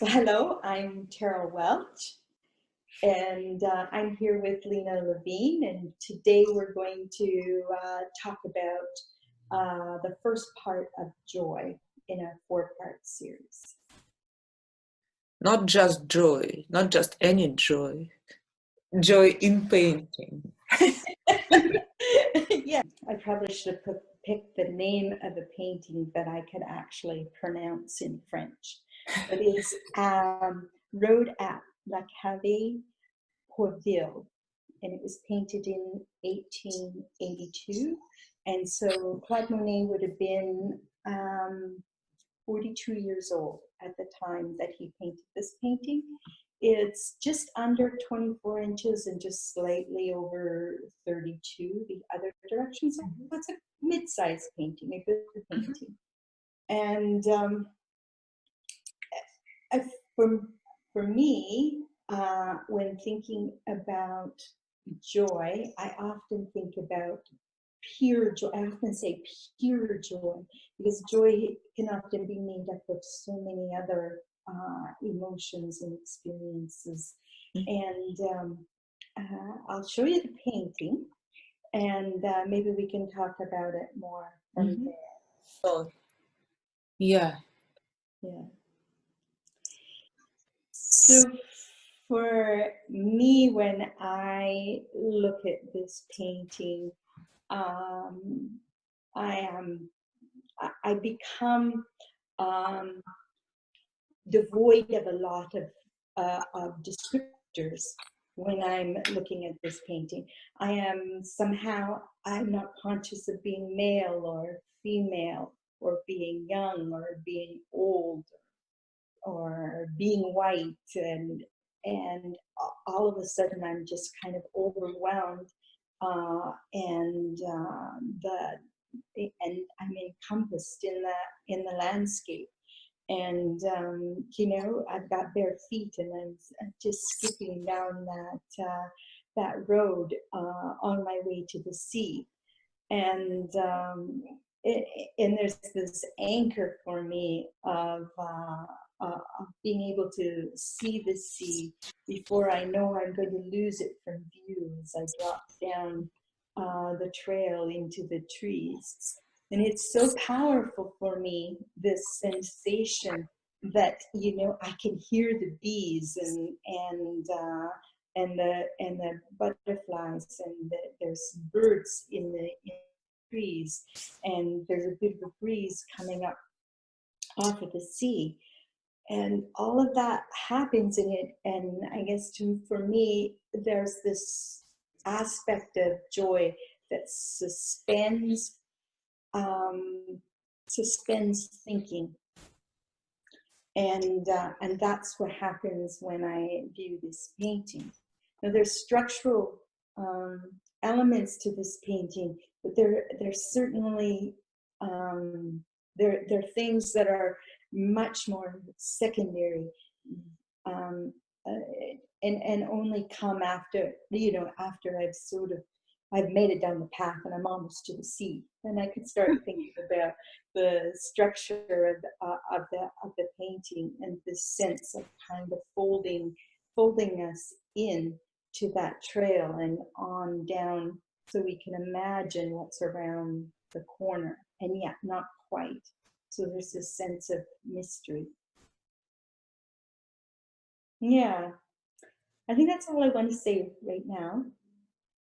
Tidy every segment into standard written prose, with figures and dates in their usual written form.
So hello, I'm Terrill Welch, and I'm here with Levin, and today we're going to talk about the first part of joy in a four-part series. Not just joy, not just any joy, joy in painting. Yeah, I probably should have picked the name of a painting that I could actually pronounce in French. It is Road at La Cavée, Pourville, and it was painted in 1882. And so Claude Monet would have been 42 years old at the time that he painted this painting. It's just under 24 inches and just slightly over 32 the other direction. So it's a mid-sized painting, a good painting. And for me, when thinking about joy, I often think about pure joy. I often say pure joy, because joy can often be made up of so many other emotions and experiences. And I'll show you the painting, and maybe we can talk about it more from there. Oh, yeah. Yeah. So for me, when I look at this painting, I become devoid of a lot of descriptors when I'm looking at this painting. I'm not conscious of being male or female, or being young or being old, or being white, and all of a sudden I'm just kind of overwhelmed, and I'm encompassed in the landscape. And I've got bare feet, and I'm just skipping down that road on my way to the sea. And there's this anchor for me of being able to see the sea before I know I'm going to lose it from view as I drop down the trail into the trees. And it's so powerful for me, this sensation that, I can hear the bees and the butterflies, and there's birds in the trees, and there's a bit of a breeze coming up off of the sea. And all of that happens in it. And I guess for me, there's this aspect of joy that suspends thinking. And that's what happens when I view this painting. Now, there's structural elements to this painting, but there's certainly there are things that are much more secondary, and only come after I've made it down the path and I'm almost to the sea. And I could start thinking about the structure of the painting, and this sense of kind of folding us in to that trail and on down, so we can imagine what's around the corner, and yet not quite. So there's this sense of mystery. Yeah, I think that's all I want to say right now.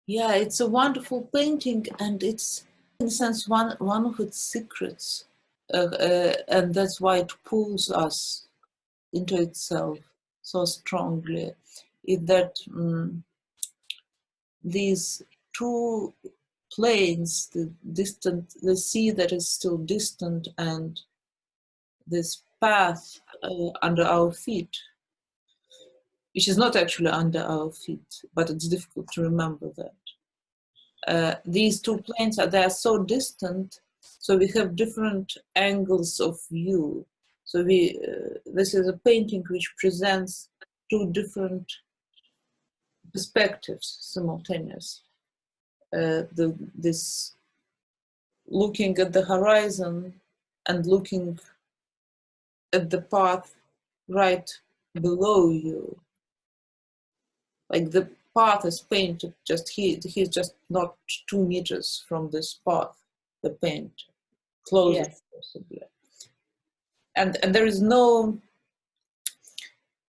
Yeah, it's a wonderful painting, and it's, in a sense, one of its secrets, and that's why it pulls us into itself so strongly. Is that these two planes, the sea that is still distant, and this path under our feet, which is not actually under our feet, but it's difficult to remember that. These two planes they are so distant, so we have different angles of view. So this is a painting which presents two different perspectives simultaneously. This looking at the horizon and looking at the path right below you. Like the path is painted, just he's just not 2 meters from this path, the paint, closer Yes. possibly. And there is no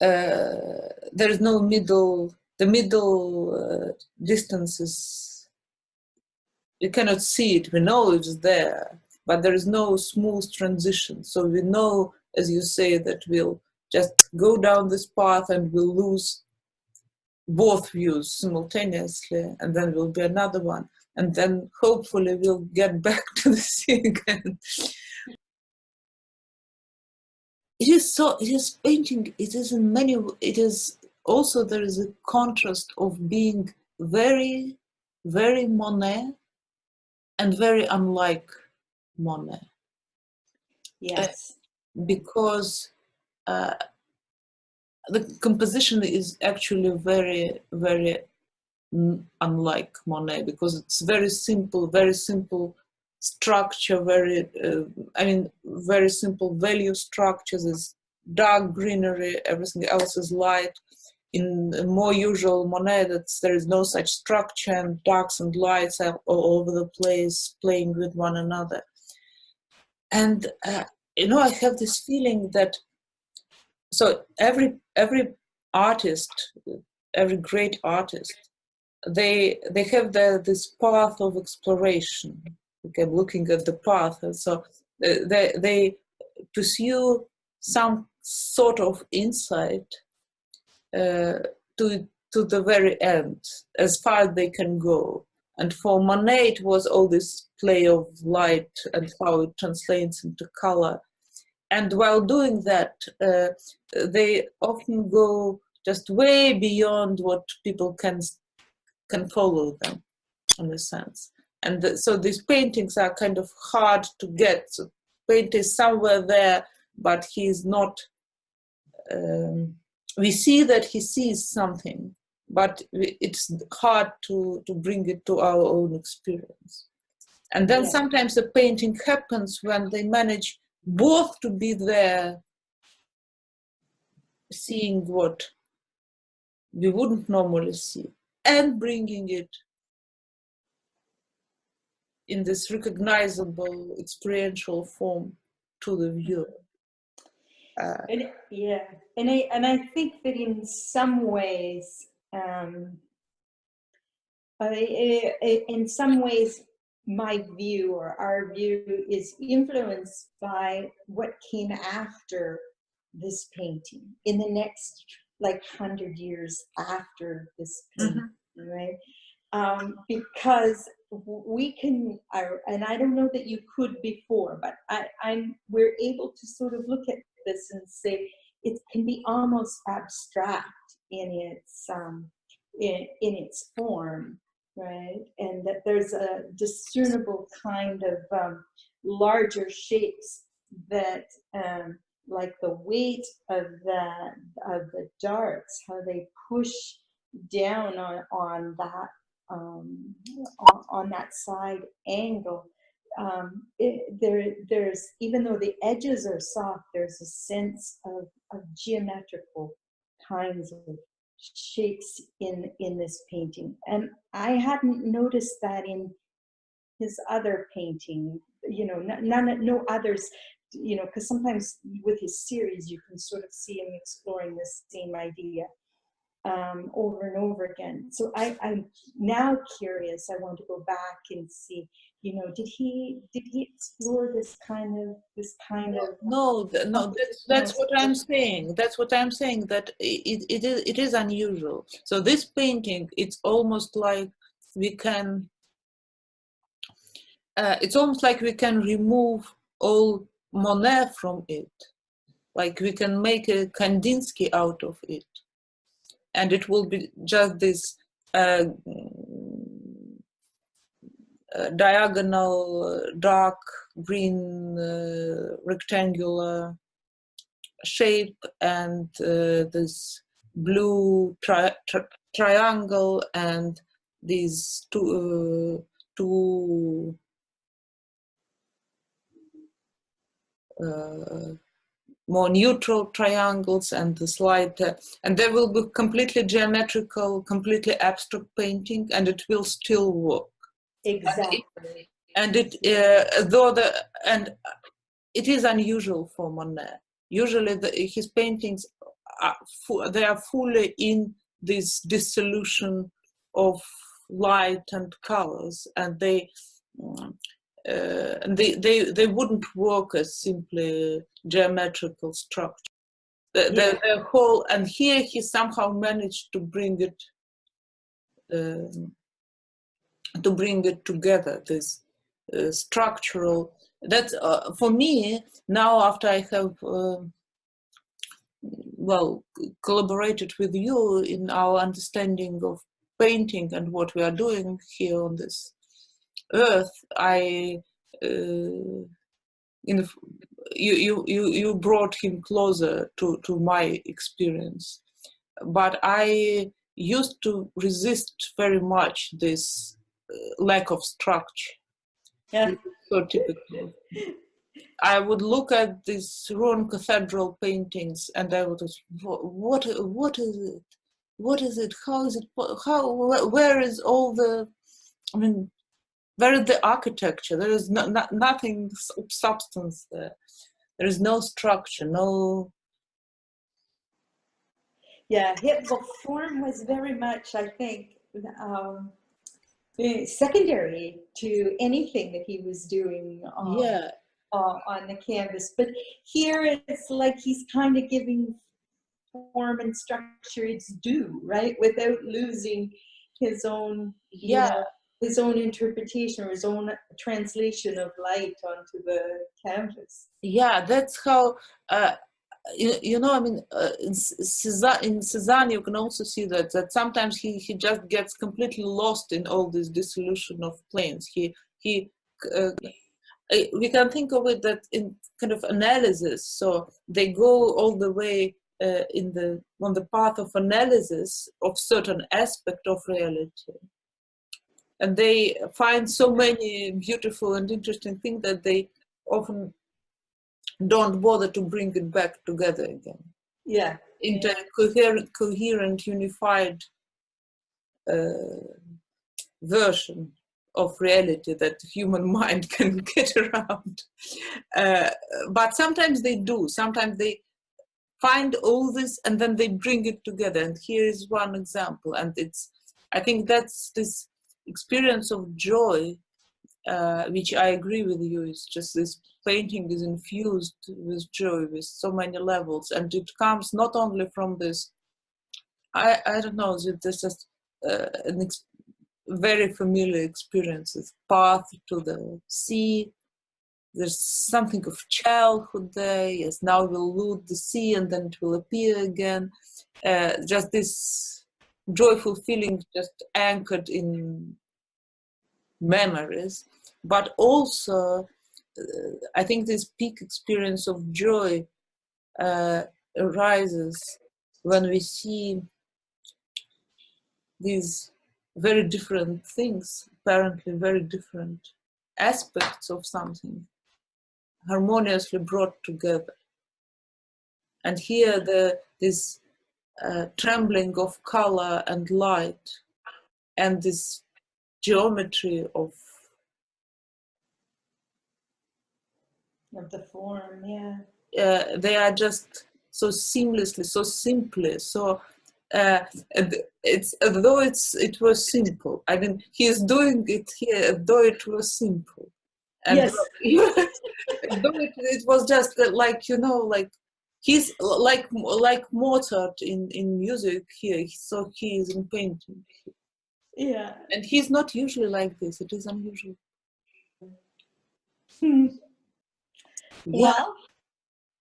middle, the middle distance is, you cannot see it, we know it's there, but there is no smooth transition. So we know, as you say, that we'll just go down this path and we'll lose both views simultaneously, and then will be another one, and then hopefully we'll get back to the sea again. It is painting, it is in many, it is also, there is a contrast of being very, very Monet and very unlike Monet. Yes. Because the composition is actually very, very unlike Monet, because it's very simple structure, very simple value structures, is dark greenery, everything else is light. In a more usual Monet, there is no such structure, and darks and lights are all over the place, playing with one another. And I have this feeling that, so every artist, every great artist, they have this path of exploration. Okay, looking at the path, and so they pursue some sort of insight to the very end, as far as they can go. And for Monet, it was all this play of light and how it translates into color. And while doing that, they often go just way beyond what people can follow them, in a sense. And so these paintings are kind of hard to get. So paint is somewhere there, but he's not, we see that he sees something, but it's hard to bring it to our own experience. And then sometimes a painting happens when they manage both to be there, seeing what we wouldn't normally see, and bringing it in this recognizable experiential form to the viewer. And I think that in some ways, my view, or our view, is influenced by what came after this painting, in the next 100 years after this painting, right? Because we can, and I don't know that you could before, but we're able to sort of look at this and say it can be almost abstract in its form, right? And that there's a discernible kind of larger shapes that, like the weight of the darts, how they push down on that. On that side angle, there's, even though the edges are soft, there's a sense of geometrical kinds of shapes in this painting, and I hadn't noticed that in his other painting. No others, because sometimes with his series you can sort of see him exploring the same idea over and over again. So I'm now curious. I want to go back and see, did he explore this kind of No, that's what I'm saying. That's what I'm saying, that it is unusual. So this painting, it's almost like we can remove all Monet from it, like we can make a Kandinsky out of it, and it will be just this diagonal dark green rectangular shape, and this blue triangle, and these two more neutral triangles and the slight, and there will be completely geometrical, completely abstract painting, and it will still work. Exactly. And it, it is unusual for Monet. Usually his paintings, they are fully in this dissolution of light and colors, and they wouldn't work as simply geometrical structure. The whole, and here he somehow managed to bring it together. This structural. That's for me now. After I have collaborated with you in our understanding of painting and what we are doing here on this earth, you brought him closer to my experience, but I used to resist very much this lack of structure. Yeah. So typical. I would look at these Rouen cathedral paintings and I would ask, what is it? What is it? How is it? Where is all the, I mean, where is the architecture? There is nothing of substance there. There is no structure, no. Yeah, the form was very much, I think, secondary to anything that he was doing on the canvas. But here it's like he's kind of giving form and structure its due, right? Without losing his own, you know, his own interpretation or his own translation of light onto the canvas. Yeah, that's how, you know, I mean, in Cézanne, you can also see that sometimes he just gets completely lost in all this dissolution of planes. We can think of it that in kind of analysis. So they go all the way on the path of analysis of certain aspect of reality, and they find so many beautiful and interesting things that they often don't bother to bring it back together again. Yeah. Into a coherent, unified version of reality that the human mind can get around. But sometimes they do. Sometimes they find all this and then they bring it together. And here is one example. And I think that's this experience of joy, which I agree with you, is just this painting is infused with joy, with so many levels. And it comes not only from this, I don't know, there's just very familiar experiences, path to the sea. There's something of childhood there. Yes, now we'll loot the sea and then it will appear again. Just this joyful feeling just anchored in memories. But also, I think this peak experience of joy arises when we see these very different things, apparently very different aspects of something, harmoniously brought together. And here this trembling of color and light and this geometry of the form, they are just so seamlessly, so simply, so it's although it was simple. I mean, he's doing it here, though it was simple. And yes. though it was just like, you know, like he's like Mozart in music here, so he is in painting. Yeah. And he's not usually like this. It is unusual. Yeah. Well,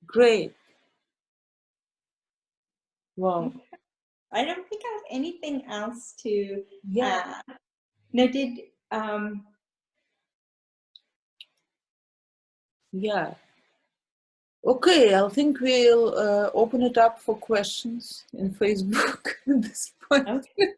great. Wow. I don't think I have anything else to add. No, yeah. Okay, I think we'll open it up for questions in Facebook at this point. Okay.